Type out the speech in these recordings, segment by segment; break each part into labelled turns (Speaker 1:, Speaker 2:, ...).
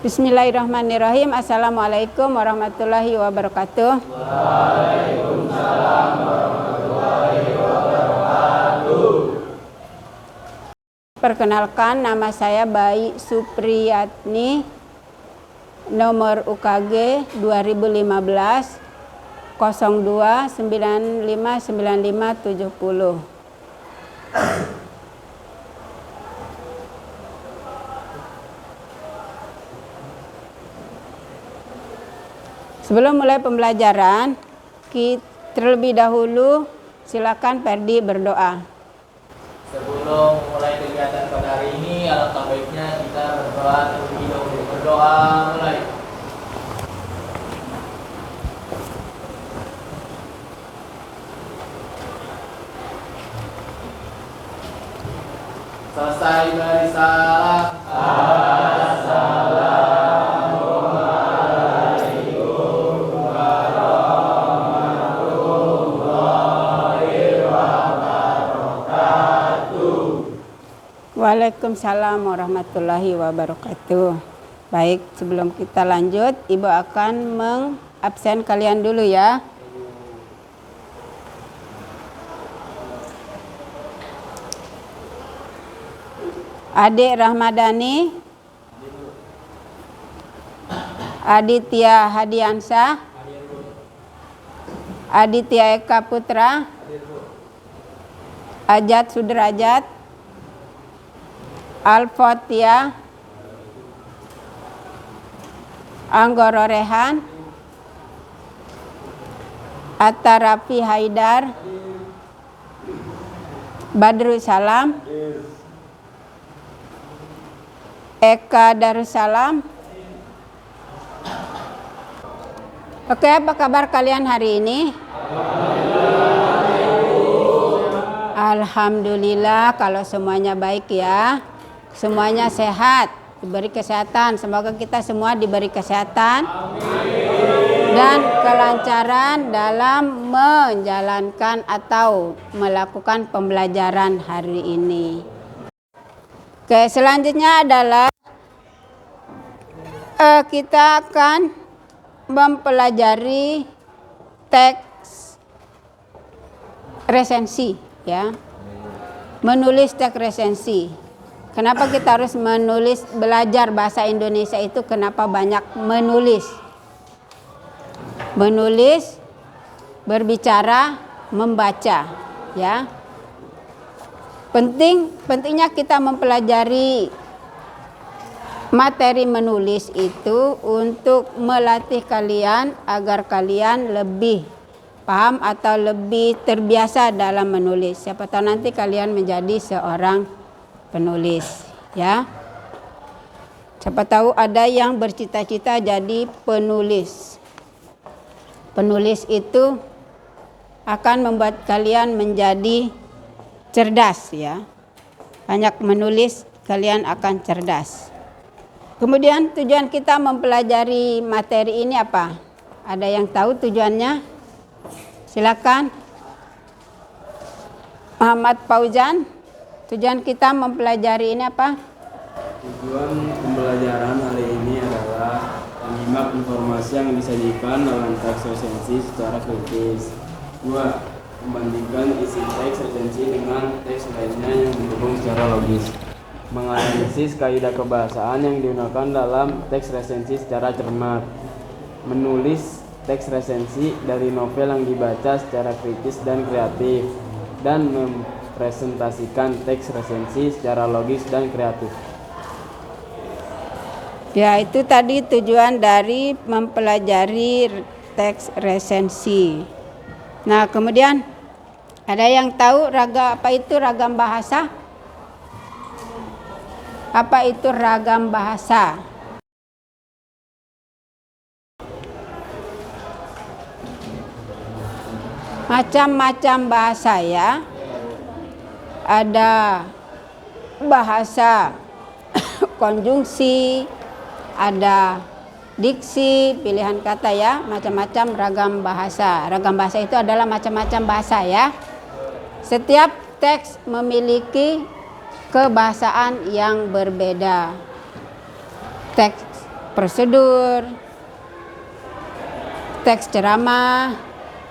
Speaker 1: Bismillahirrahmanirrahim. Assalamualaikum warahmatullahi wabarakatuh.
Speaker 2: Waalaikumsalam warahmatullahi wabarakatuh.
Speaker 1: Perkenalkan, nama saya Bayi Supriyatni, nomor UKG 2015 02 95 95 70. Sebelum mulai pembelajaran, terlebih dahulu silakan Ferdi berdoa.
Speaker 2: Sebelum mulai kegiatan pada hari ini, alangkah baiknya kita berdoa terlebih dahulu. Berdoa mulai. Selesai beri salam.
Speaker 1: Waalaikumsalam warahmatullahi wabarakatuh. Baik, sebelum kita lanjut, Ibu akan mengabsen kalian dulu ya. Adik Rahmadani, Aditya Hadiansah, Aditya Eka Putra, Ajat Sudrajat, Al-Fatihah, Anggoro Rehan, Atta Rafi Haidar, Badrul Salam, Eka Darussalam. Oke, apa kabar kalian hari ini? Alhamdulillah kalau semuanya baik ya. Semuanya sehat, diberi kesehatan. Semoga kita semua diberi kesehatan dan kelancaran dalam menjalankan atau melakukan pembelajaran hari ini. Oke, selanjutnya adalah kita akan mempelajari teks resensi ya. Menulis teks resensi. Kenapa kita harus menulis, belajar bahasa Indonesia itu kenapa banyak menulis? Menulis, berbicara, membaca, ya. Pentingnya kita mempelajari materi menulis itu untuk melatih kalian agar kalian lebih paham atau lebih terbiasa dalam menulis. Siapa tahu nanti kalian menjadi seorang penulis, ya. Siapa tahu ada yang bercita-cita jadi penulis. Penulis itu akan membuat kalian menjadi cerdas, ya. Banyak menulis, kalian akan cerdas. Kemudian tujuan kita mempelajari materi ini apa? Ada yang tahu tujuannya? Silakan. Muhammad Fauzan. Tujuan kita mempelajari ini apa?
Speaker 3: Tujuan pembelajaran hari ini adalah menyimak informasi yang disajikan dalam teks resensi secara kritis. 2. Membandingkan isi teks resensi dengan teks lainnya yang didukung secara logis. Menganalisis kaidah kebahasaan yang digunakan dalam teks resensi secara cermat. Menulis teks resensi dari novel yang dibaca secara kritis dan kreatif. Dan presentasikan teks resensi secara logis dan kreatif.
Speaker 1: Ya, itu tadi tujuan dari mempelajari teks resensi. Nah, kemudian ada yang tahu apa itu ragam bahasa? Apa itu ragam bahasa? Macam-macam bahasa ya. Ada bahasa konjungsi, ada diksi, pilihan kata ya, macam-macam ragam bahasa. Ragam bahasa itu adalah macam-macam bahasa ya. Setiap teks memiliki kebahasaan yang berbeda. Teks prosedur, teks ceramah,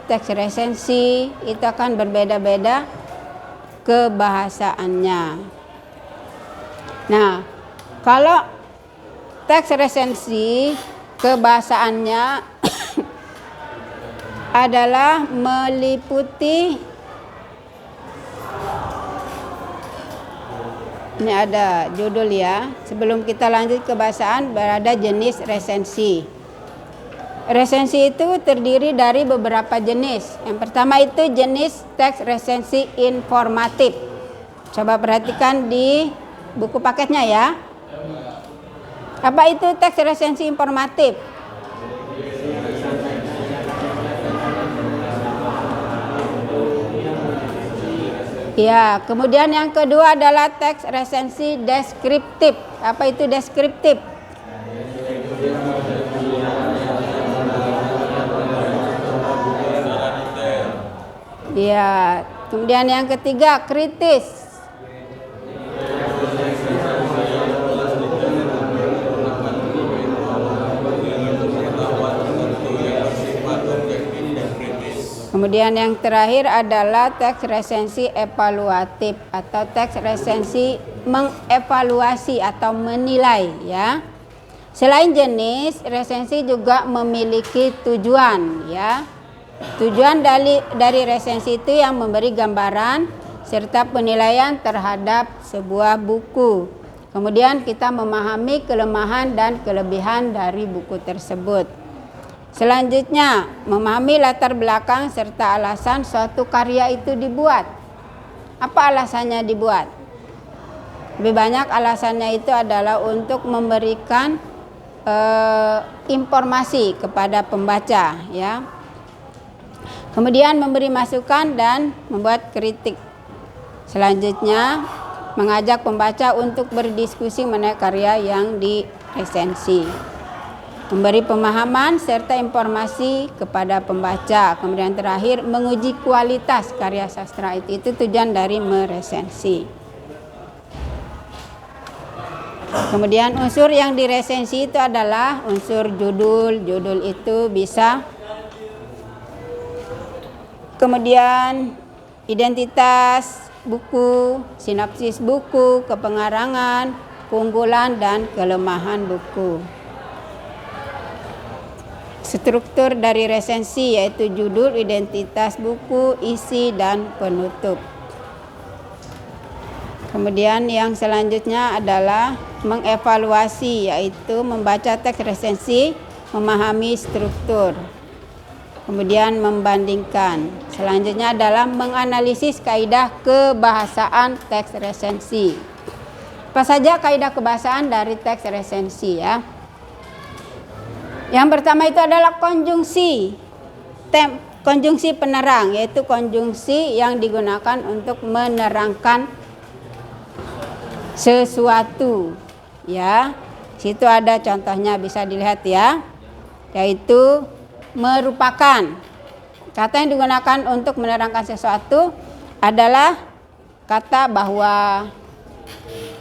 Speaker 1: teks resensi, itu akan berbeda-beda kebahasaannya. Nah, kalau teks resensi kebahasaannya adalah meliputi, ini ada judul ya. Sebelum kita lanjut ke bahasaan, berada jenis resensi. Resensi itu terdiri dari beberapa jenis. Yang pertama itu jenis teks resensi informatif. Coba perhatikan di buku paketnya ya. Apa itu teks resensi informatif? Ya, kemudian yang kedua adalah teks resensi deskriptif. Apa itu deskriptif? Ya, kemudian yang ketiga kritis. Kemudian yang terakhir adalah teks resensi evaluatif atau teks resensi mengevaluasi atau menilai ya. Selain jenis, resensi juga memiliki tujuan ya. Tujuan dari resensi itu yang memberi gambaran serta penilaian terhadap sebuah buku. Kemudian kita memahami kelemahan dan kelebihan dari buku tersebut. Selanjutnya, memahami latar belakang serta alasan suatu karya itu dibuat. Apa alasannya dibuat? Lebih banyak alasannya itu adalah untuk memberikan informasi kepada pembaca, ya. Kemudian memberi masukan dan membuat kritik. Selanjutnya, mengajak pembaca untuk berdiskusi mengenai karya yang diresensi. Memberi pemahaman serta informasi kepada pembaca. Kemudian terakhir, menguji kualitas karya sastra itu. Itu tujuan dari meresensi. Kemudian unsur yang diresensi itu adalah unsur judul. Judul itu bisa. Kemudian identitas buku, sinopsis buku, kepengarangan, keunggulan dan kelemahan buku. Struktur dari resensi yaitu judul, identitas buku, isi, dan penutup. Kemudian yang selanjutnya adalah mengevaluasi, yaitu membaca teks resensi, memahami struktur. Kemudian membandingkan. Selanjutnya adalah menganalisis kaidah kebahasaan teks resensi. Apa saja kaidah kebahasaan dari teks resensi ya? Yang pertama itu adalah konjungsi. Konjungsi penerang, yaitu konjungsi yang digunakan untuk menerangkan sesuatu. Ya, situ ada contohnya bisa dilihat ya, yaitu merupakan. Kata yang digunakan untuk menerangkan sesuatu adalah kata bahwa,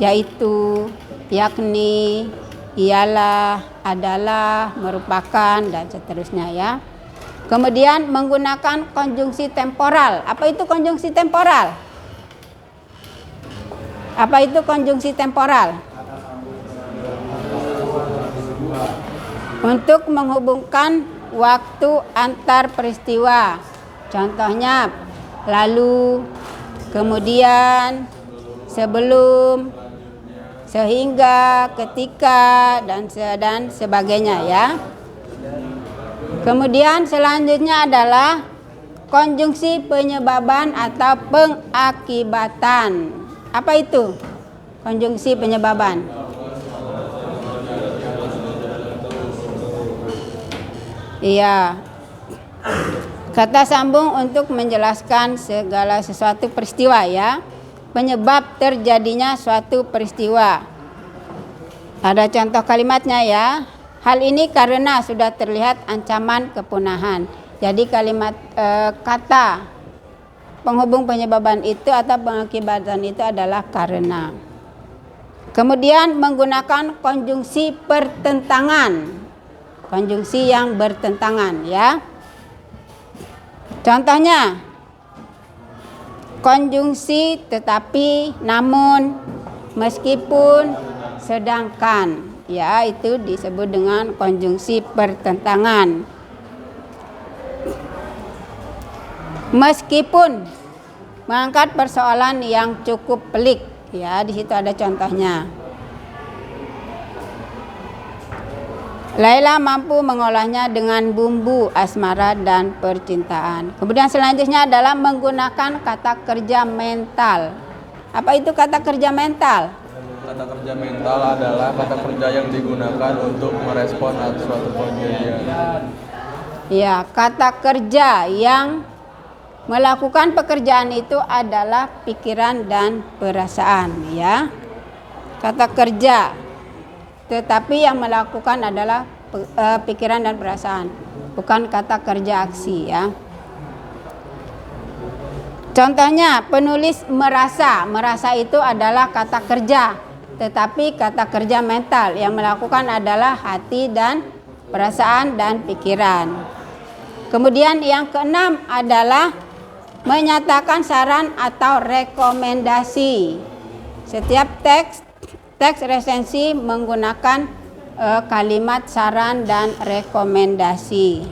Speaker 1: yaitu, yakni, ialah, adalah, merupakan, dan seterusnya ya. Kemudian menggunakan konjungsi temporal. Apa itu konjungsi temporal? Apa itu konjungsi temporal? Untuk menghubungkan waktu antar peristiwa. Contohnya lalu, kemudian, sebelum, sehingga, ketika, dan sebagainya ya. Kemudian selanjutnya adalah konjungsi penyebaban atau pengakibatan. Apa itu konjungsi penyebaban? Iya, kata sambung untuk menjelaskan segala sesuatu peristiwa ya. Penyebab terjadinya suatu peristiwa. Ada contoh kalimatnya ya. Hal ini karena sudah terlihat ancaman kepunahan. Jadi kalimat kata penghubung penyebaban itu atau pengakibatan itu adalah karena. Kemudian menggunakan konjungsi pertentangan. Konjungsi yang bertentangan ya. Contohnya konjungsi tetapi, namun, meskipun, sedangkan. Ya, itu disebut dengan konjungsi pertentangan. Meskipun mengangkat persoalan yang cukup pelik. Ya, di situ ada contohnya. Laila mampu mengolahnya dengan bumbu asmara dan percintaan. Kemudian selanjutnya adalah menggunakan kata kerja mental. Apa itu kata kerja mental?
Speaker 4: Kata kerja mental adalah kata kerja yang digunakan untuk merespon suatu kejadian.
Speaker 1: Ya, kata kerja yang melakukan pekerjaan itu adalah pikiran dan perasaan, ya. Kata kerja, tetapi yang melakukan adalah pikiran dan perasaan, bukan kata kerja aksi, ya. Contohnya, penulis merasa. Merasa itu adalah kata kerja, tetapi kata kerja mental yang melakukan adalah hati dan perasaan dan pikiran. Kemudian yang keenam adalah menyatakan saran atau rekomendasi. Setiap teks resensi menggunakan kalimat saran dan rekomendasi.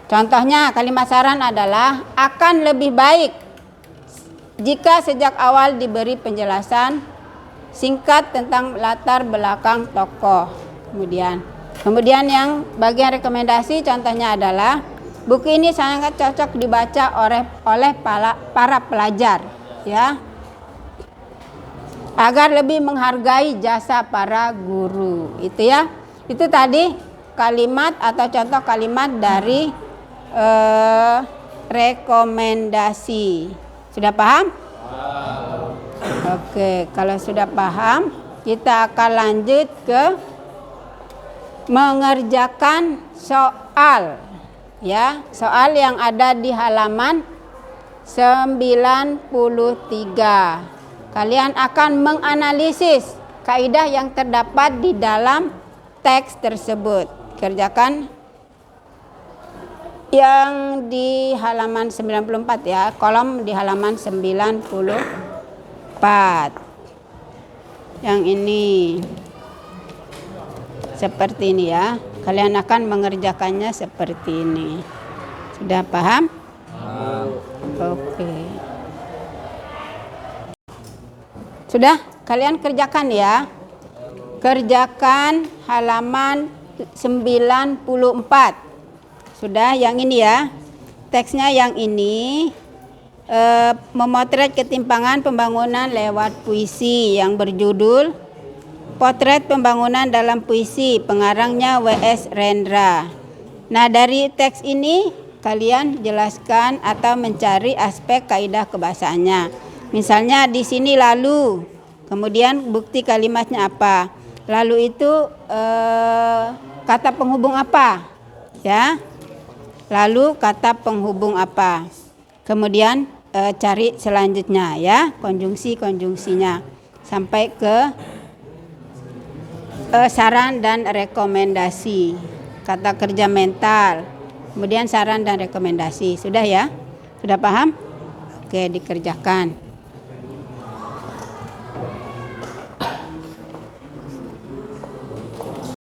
Speaker 1: Contohnya kalimat saran adalah akan lebih baik jika sejak awal diberi penjelasan singkat tentang latar belakang tokoh. Kemudian yang bagian rekomendasi contohnya adalah buku ini sangat cocok dibaca oleh para pelajar, ya, agar lebih menghargai jasa para guru. Itu ya. Itu tadi kalimat atau contoh kalimat dari rekomendasi. Sudah paham? Oke, kalau sudah paham, kita akan lanjut ke mengerjakan soal. Ya, soal yang ada di halaman 93. Kalian akan menganalisis kaidah yang terdapat di dalam teks tersebut. Kerjakan yang di halaman 94 ya, kolom di halaman 94. Yang ini seperti ini ya. Kalian akan mengerjakannya seperti ini. Sudah paham? Oke. Sudah? Kalian kerjakan ya. Kerjakan halaman 94. Sudah, yang ini ya. Teksnya yang ini. Memotret ketimpangan pembangunan lewat puisi yang berjudul Potret Pembangunan dalam Puisi, pengarangnya W.S. Rendra. Nah, dari teks ini kalian jelaskan atau mencari aspek kaidah kebahasaannya. Misalnya di sini lalu, kemudian bukti kalimatnya apa? Lalu itu kata penghubung apa? Ya. Lalu kata penghubung apa? Kemudian cari selanjutnya ya, konjungsi-konjungsinya sampai ke saran dan rekomendasi, kata kerja mental, kemudian saran dan rekomendasi. Sudah ya? Sudah paham? Oke, dikerjakan.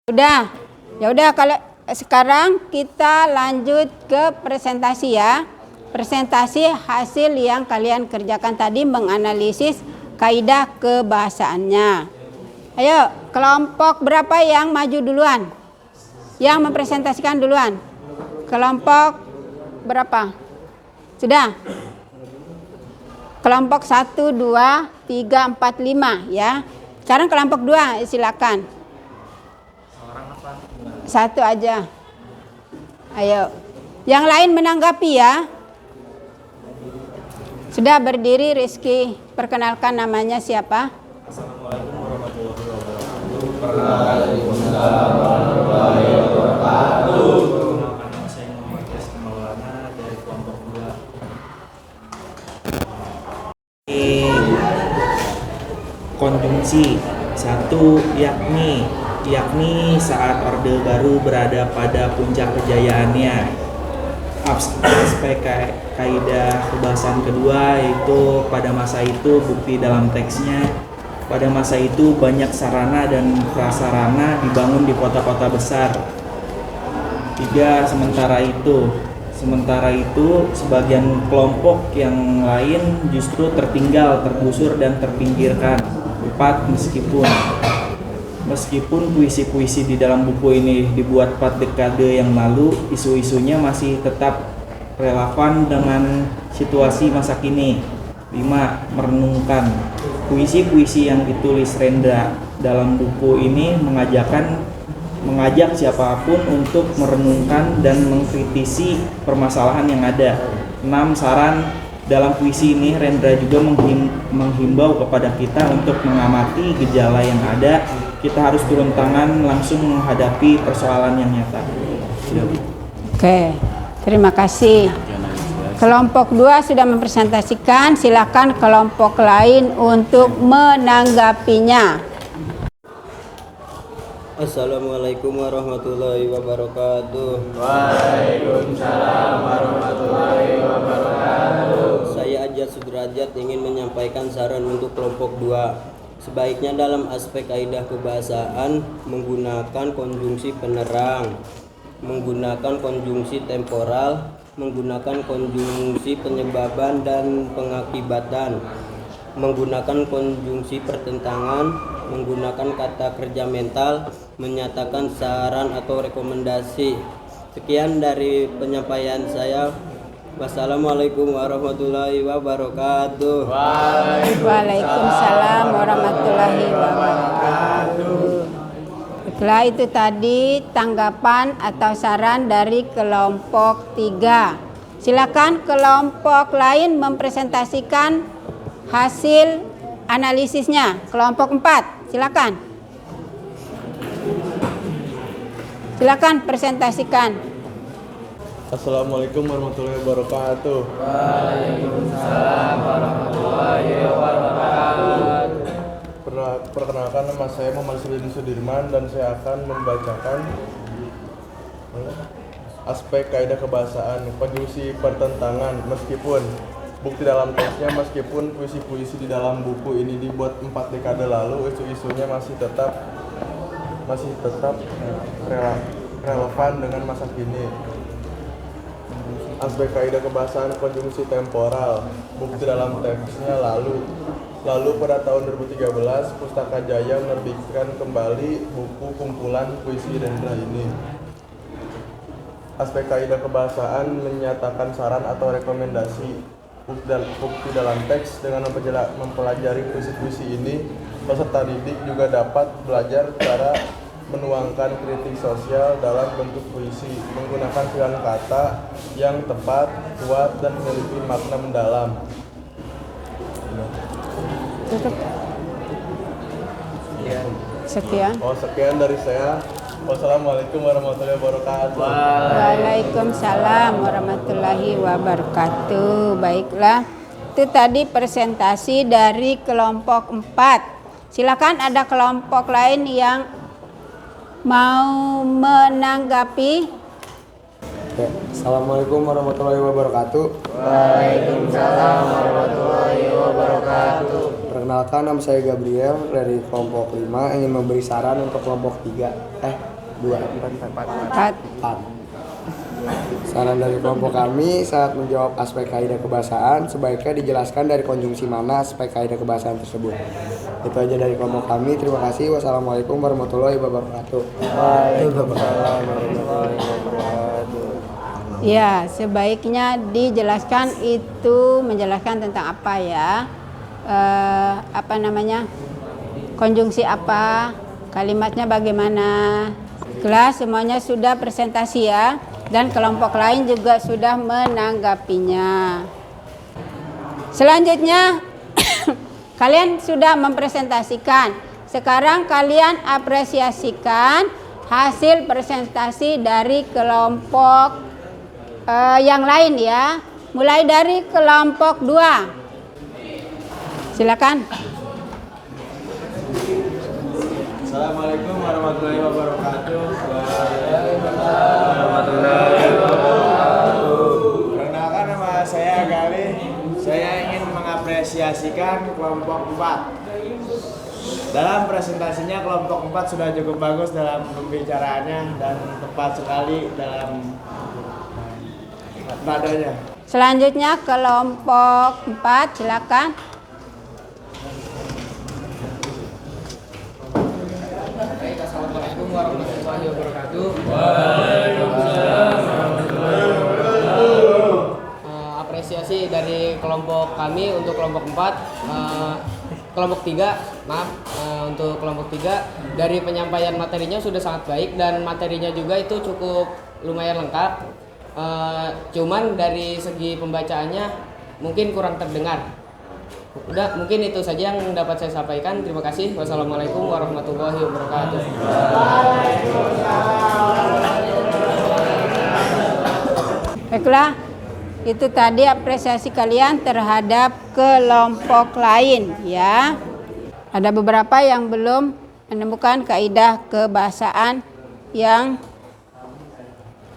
Speaker 1: Udah. Ya udah, kalau sekarang kita lanjut ke presentasi ya. Presentasi hasil yang kalian kerjakan tadi, menganalisis kaidah kebahasaannya. Ayo, kelompok berapa yang maju duluan? Yang mempresentasikan duluan? Kelompok berapa? Sudah? Kelompok 1, 2, 3, 4, 5 ya. Sekarang kelompok 2, silakan. Satu aja. Ayo. Yang lain menanggapi ya. Sudah berdiri Rizky. Perkenalkan namanya siapa?
Speaker 4: Assalamualaikum warahmatullahi wabarakatuh. Perkenalkan, nama saya Muhammad Rizky Maulana dari kelompok 2.
Speaker 5: Konjungsi. Saat itu yakni saat Orde Baru berada pada puncak kejayaannya. Aspek kaidah kebahasaan kedua yaitu pada masa itu bukti dalam teksnya. Pada masa itu banyak sarana dan prasarana dibangun di kota-kota besar. 3. Sementara itu sebagian kelompok yang lain justru tertinggal, tergusur dan terpinggirkan. 4. Meskipun puisi-puisi di dalam buku ini dibuat 4 dekade yang lalu, isu-isunya masih tetap relevan dengan situasi masa kini. 5. Merenungkan. Puisi-puisi yang ditulis Rendra dalam buku ini mengajak siapapun untuk merenungkan dan mengkritisi permasalahan yang ada. 6. Saran. Dalam puisi ini Rendra juga menghimbau kepada kita untuk mengamati gejala yang ada. Kita harus turun tangan langsung menghadapi persoalan yang nyata.
Speaker 1: Oke, terima kasih. Kelompok 2 sudah mempresentasikan, silakan kelompok lain untuk menanggapinya.
Speaker 6: Assalamualaikum warahmatullahi wabarakatuh.
Speaker 2: Waalaikumsalam warahmatullahi wabarakatuh.
Speaker 6: Saya Ajat Sudrajat ingin menyampaikan saran untuk kelompok 2. Sebaiknya dalam aspek kaidah kebahasaan menggunakan konjungsi penerang, menggunakan konjungsi temporal, menggunakan konjungsi penyebaban dan pengakibatan, menggunakan konjungsi pertentangan, menggunakan kata kerja mental, menyatakan saran atau rekomendasi. Sekian dari penyampaian saya. Wassalamualaikum warahmatullahi wabarakatuh.
Speaker 1: Waalaikumsalam warahmatullahi wabarakatuh. Setelah itu tadi tanggapan atau saran dari kelompok 3. Silakan kelompok lain mempresentasikan hasil analisisnya. Kelompok 4, silakan. Silakan presentasikan.
Speaker 4: Assalamualaikum warahmatullahi wabarakatuh.
Speaker 2: Waalaikumsalam warahmatullahi wabarakatuh.
Speaker 4: Perkenalkan, nama saya Muhammad Sudirman dan saya akan membacakan aspek kaidah kebahasaan. Konjungsi pertentangan. Meskipun bukti dalam teksnya, meskipun puisi-puisi di dalam buku ini dibuat 4 dekade lalu, isu-isunya masih tetap relevan dengan masa kini. Aspek kaidah kebahasaan konjungsi temporal. Bukti dalam teksnya lalu pada tahun 2013 Pustaka Jaya menerbitkan kembali buku kumpulan puisi Rendra ini. Aspek kaidah kebahasaan menyatakan saran atau rekomendasi. Bukti dalam teks. Dengan mempelajari puisi-puisi ini, peserta didik juga dapat belajar cara menuangkan kritik sosial dalam bentuk puisi, menggunakan pilihan kata yang tepat, kuat, dan memiliki makna mendalam.
Speaker 1: Sekian.
Speaker 4: Sekian dari saya. Wassalamualaikum warahmatullahi wabarakatuh.
Speaker 1: Waalaikumsalam warahmatullahi wabarakatuh. Baiklah, itu tadi presentasi dari kelompok 4. Silakan ada kelompok lain yang mau menanggapi.
Speaker 7: Assalamualaikum warahmatullahi wabarakatuh.
Speaker 2: Waalaikumsalam warahmatullahi wabarakatuh.
Speaker 7: Perkenalkan, nama saya Gabriel dari kelompok 5, ingin memberi saran untuk kelompok 4. Saran dari kelompok kami saat menjawab aspek kaidah kebahasaan, sebaiknya dijelaskan dari konjungsi mana aspek kaidah kebahasaan tersebut. Itu aja dari kelompok kami. Terima kasih. Wassalamualaikum warahmatullahi wabarakatuh.
Speaker 2: Waalaikumsalam warahmatullahi wabarakatuh.
Speaker 1: Ya, sebaiknya dijelaskan itu menjelaskan tentang apa ya? Konjungsi apa? Kalimatnya bagaimana? Kelas semuanya sudah presentasi ya, dan kelompok lain juga sudah menanggapinya. Selanjutnya kalian sudah mempresentasikan. Sekarang kalian apresiasikan hasil presentasi dari kelompok yang lain ya. Mulai dari kelompok 2. Silakan.
Speaker 3: Assalamualaikum warahmatullahi wabarakatuh. Perkenalkan, nama saya Galih. Saya ingin mengapresiasikan kelompok 4. Dalam presentasinya kelompok 4 sudah cukup bagus dalam pembicaraannya dan tepat sekali dalam nadanya.
Speaker 1: Selanjutnya kelompok 4, silakan.
Speaker 8: Baik, assalamualaikum warahmatullahi wabarakatuh. Apresiasi dari kelompok kami untuk kelompok 4, kelompok 3, maaf, untuk kelompok 3 dari penyampaian materinya sudah sangat baik dan materinya juga itu cukup lumayan lengkap. Cuman dari segi pembacaannya mungkin kurang terdengar. Udah, mungkin itu saja yang dapat saya sampaikan. Terima kasih. Wassalamualaikum warahmatullahi wabarakatuh.
Speaker 1: Baiklah, itu tadi apresiasi kalian terhadap kelompok lain ya. Ada beberapa yang belum menemukan kaidah kebahasaan yang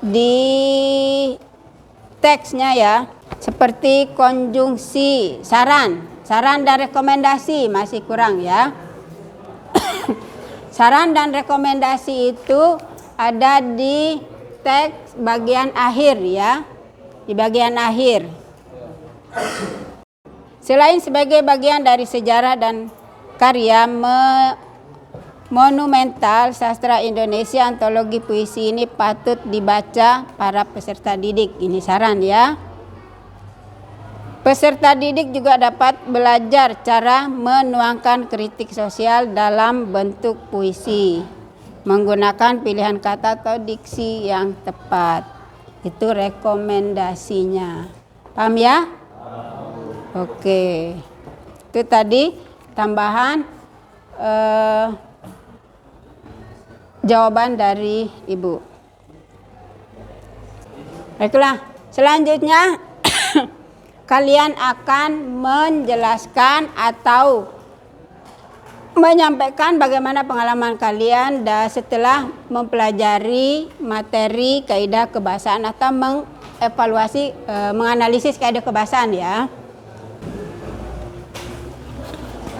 Speaker 1: di teksnya ya, seperti konjungsi, saran dan rekomendasi masih kurang ya. Saran dan rekomendasi itu ada di teks bagian akhir ya, di bagian akhir. Selain sebagai bagian dari sejarah dan karya monumental sastra Indonesia, antologi puisi ini patut dibaca para peserta didik. Ini saran ya. Peserta didik juga dapat belajar cara menuangkan kritik sosial dalam bentuk puisi, menggunakan pilihan kata atau diksi yang tepat. Itu rekomendasinya. Paham ya? Oke. Itu tadi tambahan jawaban dari Ibu. Baiklah, selanjutnya kalian akan menjelaskan atau menyampaikan bagaimana pengalaman kalian setelah mempelajari materi kaidah kebahasaan atau mengevaluasi, menganalisis kaidah kebahasaan ya.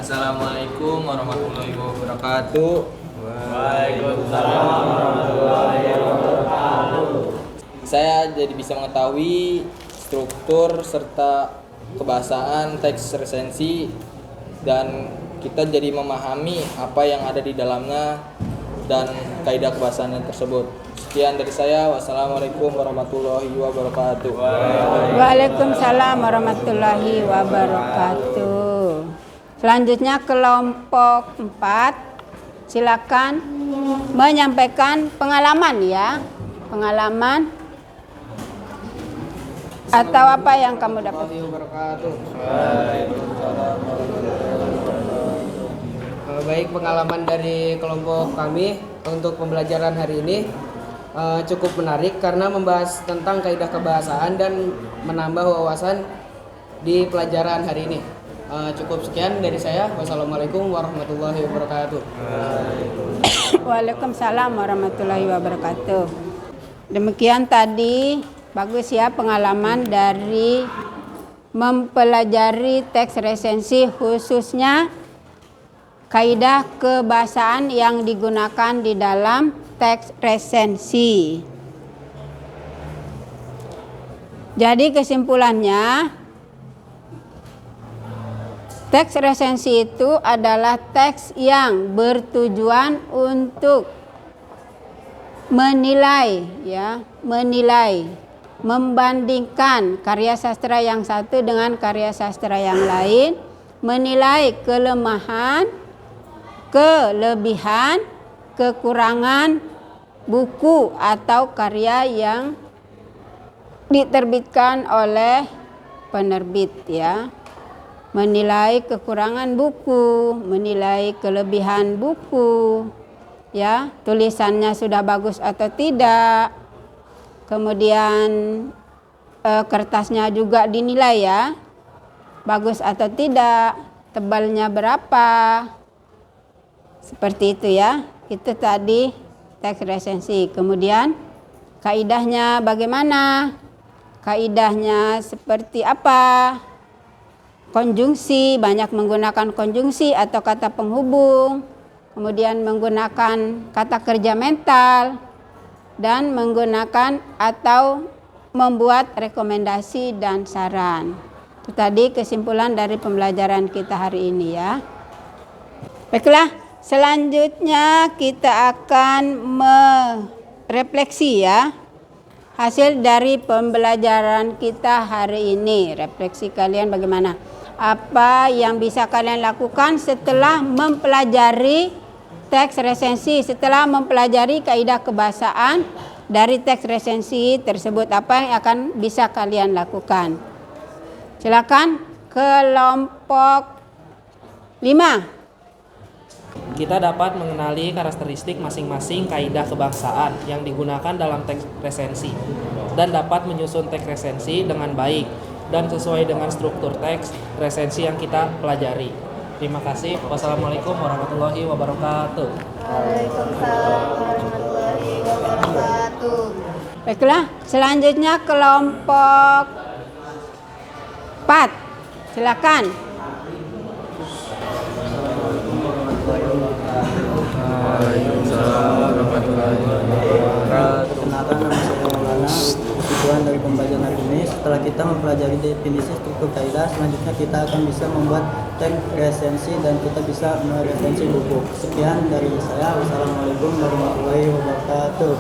Speaker 2: Assalamualaikum warahmatullahi wabarakatuh.
Speaker 3: Waalaikumsalam warahmatullahi wabarakatuh.
Speaker 2: Saya jadi bisa mengetahui struktur serta kebahasaan teks resensi dan kita jadi memahami apa yang ada di dalamnya dan kaidah kebahasaan tersebut. Sekian dari saya. Wassalamualaikum warahmatullahi wabarakatuh.
Speaker 1: Waalaikumsalam warahmatullahi wabarakatuh. Selanjutnya kelompok 4, silakan menyampaikan pengalaman ya, pengalaman atau apa yang kamu dapat.
Speaker 8: Baik, pengalaman dari kelompok kami untuk pembelajaran hari ini cukup menarik karena membahas tentang kaidah kebahasaan dan menambah wawasan di pelajaran hari ini. Cukup sekian dari saya. Wassalamualaikum warahmatullahi wabarakatuh.
Speaker 1: Waalaikumsalam warahmatullahi wabarakatuh. Demikian tadi, bagus ya pengalaman dari mempelajari teks resensi, khususnya kaidah kebahasaan yang digunakan di dalam teks resensi. Jadi kesimpulannya, teks resensi itu adalah teks yang bertujuan untuk menilai ya, membandingkan karya sastra yang satu dengan karya sastra yang lain, menilai kelemahan, kelebihan, kekurangan buku atau karya yang diterbitkan oleh penerbit ya. Menilai kekurangan buku, menilai kelebihan buku, ya, tulisannya sudah bagus atau tidak. Kemudian kertasnya juga dinilai ya, bagus atau tidak, tebalnya berapa, Seperti itu ya. Itu tadi teks resensi. Kemudian kaidahnya bagaimana? Kaidahnya seperti apa? Konjungsi, banyak menggunakan konjungsi atau kata penghubung. Kemudian menggunakan kata kerja mental dan menggunakan atau membuat rekomendasi dan saran. Itu tadi kesimpulan dari pembelajaran kita hari ini ya. Baiklah, selanjutnya kita akan merefleksi ya hasil dari pembelajaran kita hari ini. Refleksi kalian bagaimana? Apa yang bisa kalian lakukan setelah mempelajari teks resensi, setelah mempelajari kaidah kebahasaan dari teks resensi tersebut, apa yang akan bisa kalian lakukan? Silakan kelompok 5.
Speaker 9: Kita dapat mengenali karakteristik masing-masing kaidah kebahasaan yang digunakan dalam teks resensi dan dapat menyusun teks resensi dengan baik dan sesuai dengan struktur teks resensi yang kita pelajari. Terima kasih. Wassalamualaikum warahmatullahi wabarakatuh.
Speaker 1: Waalaikumsalam warahmatullahi wabarakatuh. Baiklah, selanjutnya kelompok 4. Silakan.
Speaker 10: Perkenalkan, nama saya Maulana. Tujuan dari pembelajaran hari ini, setelah kita mempelajari definisi struktur kaidah, selanjutnya kita akan bisa membuat teks resensi dan kita bisa meresensi buku. Sekian dari saya. Wassalamualaikum warahmatullahi wabarakatuh.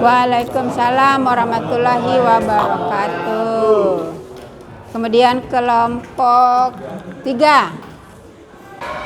Speaker 1: Waalaikumsalam warahmatullahi wabarakatuh. Kemudian kelompok 3.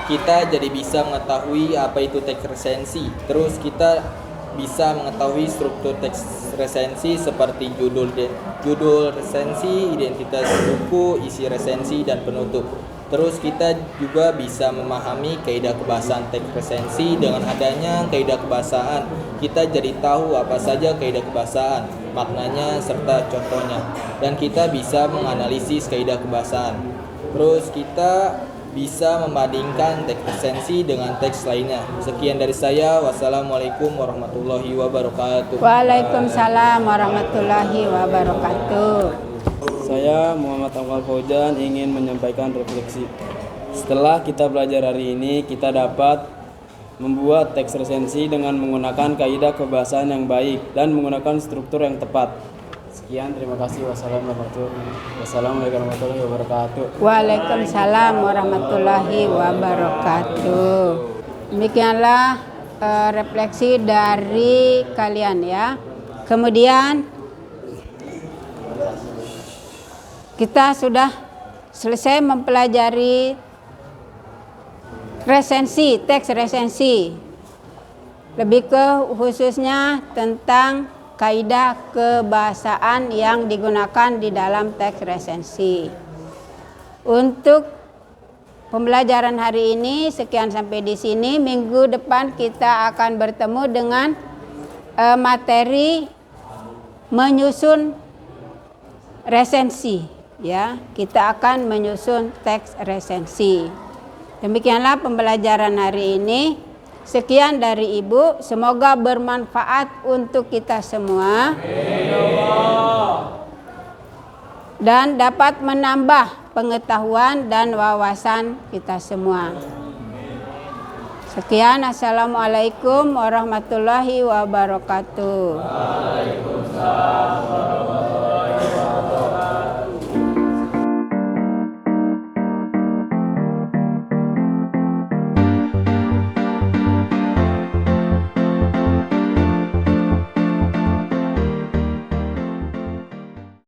Speaker 2: Kita jadi bisa mengetahui apa itu teks resensi. Terus kita bisa mengetahui struktur teks resensi seperti judul resensi, identitas buku, isi resensi, dan penutup. Terus kita juga bisa memahami kaidah kebahasaan teks resensi. Dengan adanya kaidah kebahasaan, kita jadi tahu apa saja kaidah kebahasaan, maknanya, serta contohnya. Dan kita bisa menganalisis kaidah kebahasaan. Terus kita bisa membandingkan teks resensi dengan teks lainnya. Sekian dari saya. Wassalamualaikum warahmatullahi wabarakatuh.
Speaker 1: Waalaikumsalam warahmatullahi wabarakatuh.
Speaker 3: Saya Muhammad Awal Faujan ingin menyampaikan refleksi. Setelah kita belajar hari ini, kita dapat membuat teks resensi dengan menggunakan kaidah kebahasaan yang baik dan menggunakan struktur yang tepat. Sekian, terima kasih. Wassalamualaikum warahmatullahi wabarakatuh.
Speaker 1: Waalaikumsalam warahmatullahi wabarakatuh. Demikianlah refleksi dari kalian ya. Kemudian kita sudah selesai mempelajari resensi, teks resensi. Lebih ke khususnya tentang kaidah kebahasaan yang digunakan di dalam teks resensi. Untuk pembelajaran hari ini sekian sampai di sini. Minggu depan kita akan bertemu dengan materi menyusun resensi ya. Kita akan menyusun teks resensi. Demikianlah pembelajaran hari ini. Sekian dari Ibu, semoga bermanfaat untuk kita semua dan dapat menambah pengetahuan dan wawasan kita semua. Sekian, assalamualaikum warahmatullahi wabarakatuh.
Speaker 11: Waalaikumsalam.